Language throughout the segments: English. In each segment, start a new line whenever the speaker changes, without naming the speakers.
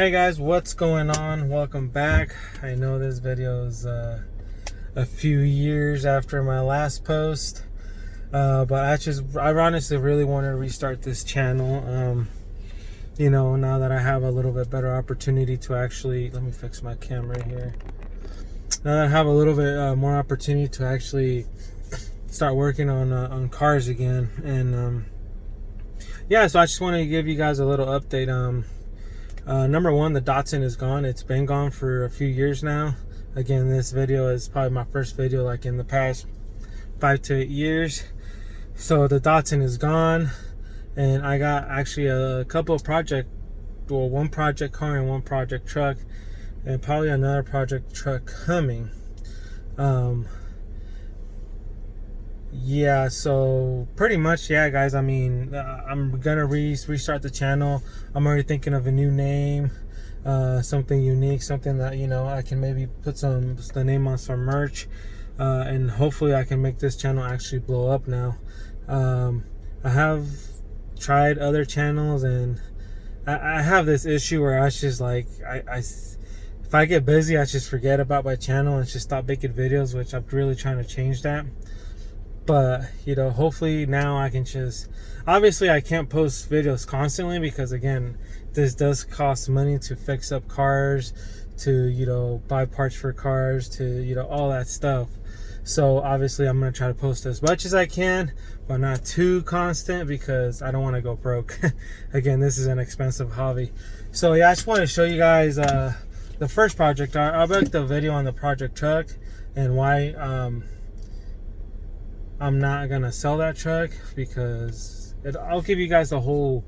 Hey guys, what's going on? Welcome back. I know this video is a few years after my last post, but I honestly really want to restart this channel. Now that I have a little bit better opportunity to actually, let me fix my camera here. Now that I have a little bit more opportunity to actually start working on cars again, and yeah, so I just want to give you guys a little update. Number one, the Datsun is gone. It's been gone for a few years now. Again, this video is probably my first video like in the past 5 to 8 years. So the Datsun is gone, and I got actually a couple of one project car and one project truck, and probably another project truck coming. Yeah, so pretty much, yeah guys, I mean, I'm gonna restart the channel. I'm already thinking of a new name, something unique, something that I can maybe put the name on some merch, and hopefully I can make this channel actually blow up now. I have tried other channels, and I have this issue where I just like if I get busy, I just forget about my channel and just stop making videos, which I'm really trying to change that. But hopefully now I can obviously I can't post videos constantly, because again, this does cost money to fix up cars, to buy parts for cars, to all that stuff. So obviously I'm going to try to post as much as I can, but not too constant, because I don't want to go broke. Again, this is an expensive hobby. So yeah, I just want to show you guys the first project. I'll make the video on the project truck and why I'm not gonna sell that truck, because I'll give you guys the whole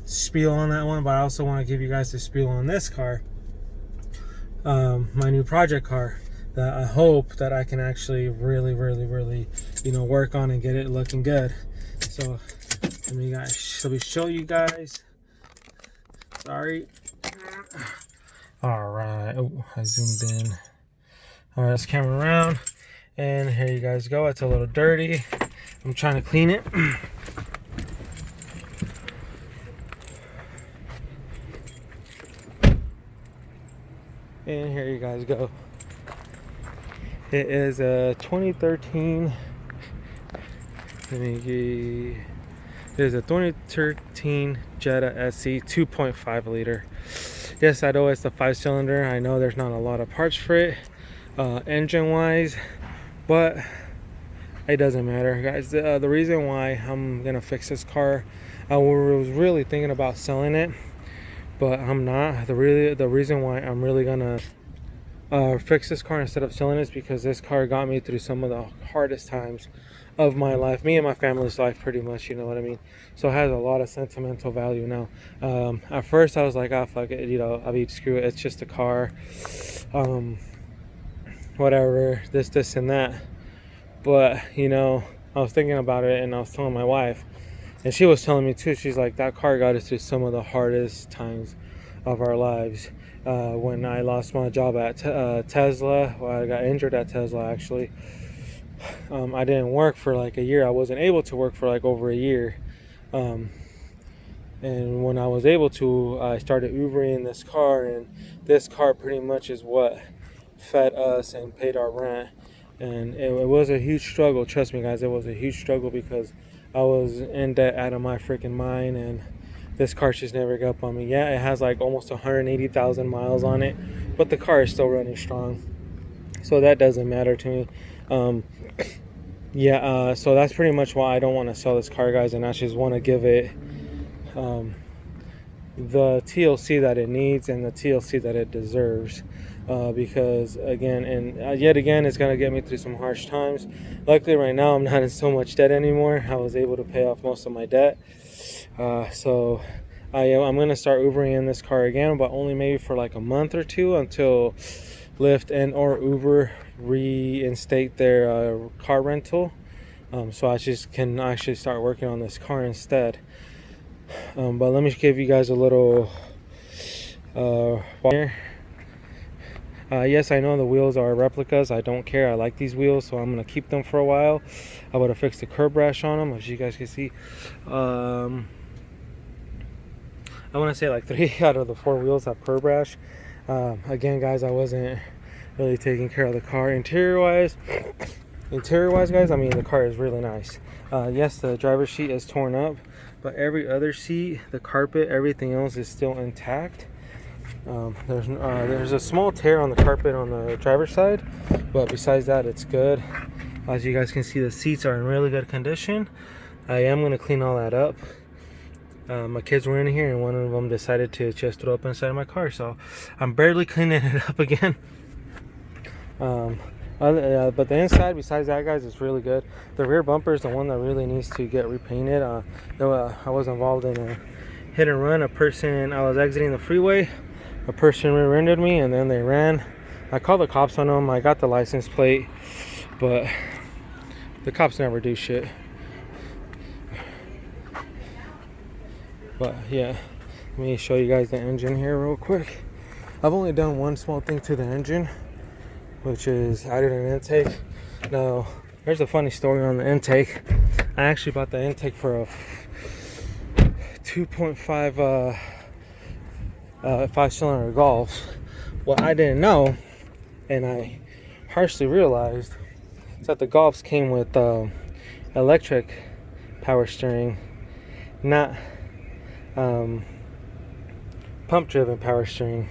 spiel on that one, but I also want to give you guys the spiel on this car, my new project car, that I hope that I can actually really work on and get it looking good. So let me show you guys. Sorry. All right, oh, I zoomed in. All right, let's camera around. And here you guys go. It's a little dirty. I'm trying to clean it. And here you guys go. It is a 2013. It is a 2013 Jetta SC 2.5 liter. Yes, I know it's the 5-cylinder. I know there's not a lot of parts for it, engine-wise. But it doesn't matter, guys. The reason why I'm gonna fix this car, I was really thinking about selling it, but I'm not. The reason why I'm really gonna fix this car instead of selling it is because this car got me through some of the hardest times of my life, me and my family's life, pretty much. You know what I mean? So it has a lot of sentimental value now. At first I was like, oh fuck it, I mean, screw it, it's just a car. Whatever, this and that. But I was thinking about it, and I was telling my wife, and she was telling me too. She's like, that car got us through some of the hardest times of our lives. When I lost my job at Tesla, I got injured at Tesla actually. I didn't work for like a year. I wasn't able to work for like over a year. And when I was able to, I started Ubering this car, and this car pretty much is what fed us and paid our rent. And it was a huge struggle. Trust me guys, it was a huge struggle, because I was in debt out of my freaking mind, and this car just never got up on me. Yeah, it has like almost 180,000 miles on it, but the car is still running strong, so that doesn't matter to me. So that's pretty much why I don't want to sell this car, guys, and I just want to give it the TLC that it needs and the TLC that it deserves, because again and yet again, it's going to get me through some harsh times. Luckily right now I'm not in so much debt anymore. I was able to pay off most of my debt, so I'm going to start Ubering in this car again, but only maybe for like a month or two, until Lyft and or Uber reinstate their car rental, so I just can actually start working on this car instead. But let me give you guys a little yes, I know the wheels are replicas. I don't care. I like these wheels, so I'm gonna keep them for a while. I'm gonna fix the curb rash on them, as you guys can see. I want to say like 3 out of the 4 wheels have curb rash. Again, guys, I wasn't really taking care of the car. Interior wise, guys, I mean, the car is really nice. Yes, the driver's seat is torn up, but every other seat, the carpet, everything else is still intact. There's a small tear on the carpet on the driver's side, but besides that, it's good. As you guys can see, the seats are in really good condition. I am going to clean all that up. My kids were in here and one of them decided to just throw up inside of my car, so I'm barely cleaning it up again. But the inside, besides that, guys, is really good. The rear bumper is the one that really needs to get repainted. I was involved in a hit and run. I was exiting the freeway, a person rear-ended me and then they ran. I called the cops on them. I got the license plate, but the cops never do shit. But yeah, let me show you guys the engine here real quick. I've only done one small thing to the engine, which is added an intake. Now, there's a funny story on the intake. I actually bought the intake for a 2.5 5-cylinder Golf. What I didn't know, and I harshly realized, is that the Golfs came with electric power steering, not pump-driven power steering.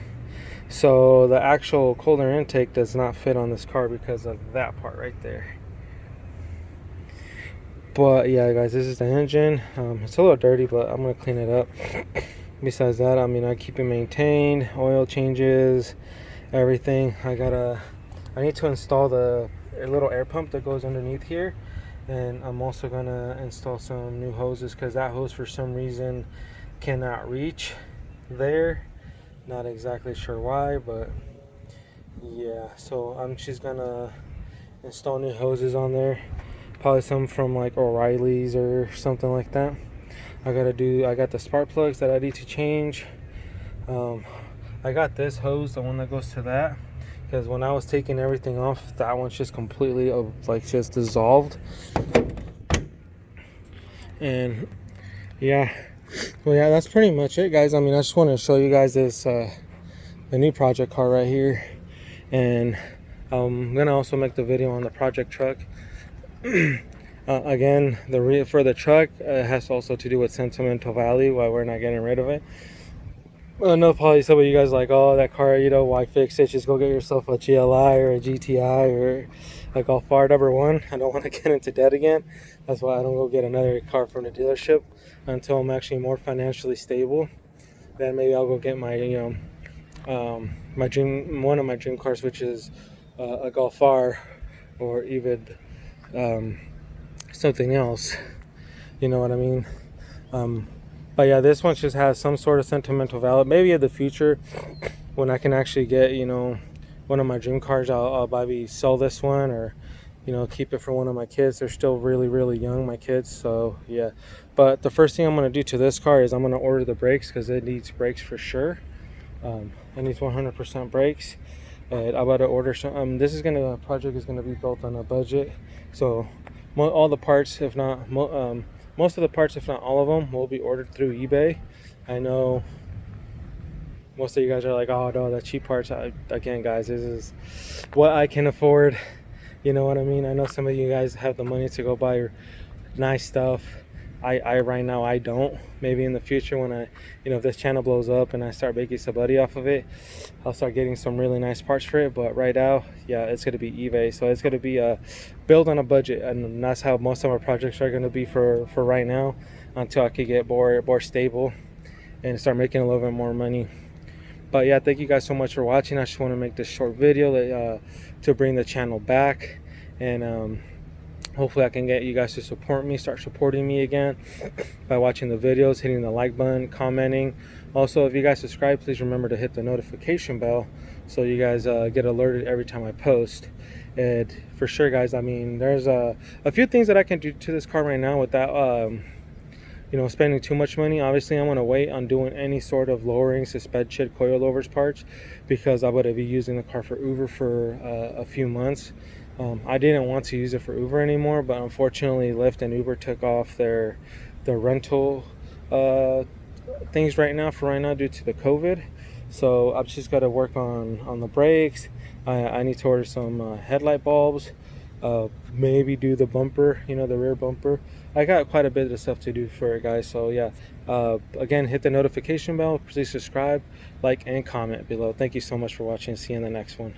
So the actual cooler intake does not fit on this car because of that part right there. But yeah, guys, this is the engine. It's a little dirty, but I'm gonna clean it up. Besides that, I mean, I keep it maintained, oil changes, everything. I need to install the little air pump that goes underneath here, and I'm also gonna install some new hoses because that hose for some reason cannot reach there. Not exactly sure why, but yeah, so I'm just gonna install new hoses on there, probably some from like O'Reilly's or something like that. I got the spark plugs that I need to change. I got this hose, the one that goes to that, because when I was taking everything off, that one's just completely like just dissolved. And yeah, well, yeah, that's pretty much it, guys. I mean, I just want to show you guys this the new project car right here, and I'm gonna also make the video on the project truck. Again, for the truck, it has also to do with sentimental value, why we're not getting rid of it. I know probably some of you guys are like, oh, that car, you know, why fix it? Just go get yourself a GLI or a GTI or a Golf R number 1. I don't want to get into debt again. That's why I don't go get another car from the dealership until I'm actually more financially stable. Then maybe I'll go get my, you know, one of my dream cars, which is a Golf R or even something else, you know what I mean. But yeah, this one just has some sort of sentimental value. Maybe in the future, when I can actually get, you know, one of my dream cars, I'll maybe sell this one, or, you know, keep it for one of my kids. They're still really young, my kids, so yeah. But the first thing I'm going to do to this car is I'm going to order the brakes, because it needs brakes for sure. It needs 100% brakes. And I'm about to order some. This project is gonna be built on a budget, so all the parts, if not most of the parts, if not all of them, will be ordered through eBay. I know most of you guys are like, oh no, the cheap parts. Again, guys, this is what I can afford. You know what I mean? I know some of you guys have the money to go buy nice stuff. I right now, I don't. Maybe in the future, when if this channel blows up and I start making some money off of it, I'll start getting some really nice parts for it. But right now, yeah, it's going to be eBay. So it's going to be build on a budget, and that's how most of our projects are going to be for right now, until I could get more stable and start making a little bit more money. But yeah, thank you guys so much for watching. I just want to make this short video to bring the channel back, and hopefully I can get you guys to support me, start supporting me again by watching the videos, hitting the like button, commenting. Also, if you guys subscribe, please remember to hit the notification bell so you guys get alerted every time I post. And for sure, guys, I mean, there's a few things that I can do to this car right now without spending too much money. Obviously, I'm going to wait on doing any sort of lowering, suspension, coilovers parts, because I'm going to be using the car for Uber for a few months. I didn't want to use it for Uber anymore, but unfortunately Lyft and Uber took off their rental things right now for right now due to the COVID. So I've just got to work on the brakes. I need to order some headlight bulbs, maybe do the bumper, you know, the rear bumper. I got quite a bit of stuff to do for it, guys. So yeah, again, hit the notification bell, please subscribe, like, and comment below. Thank you so much for watching. See you in the next one.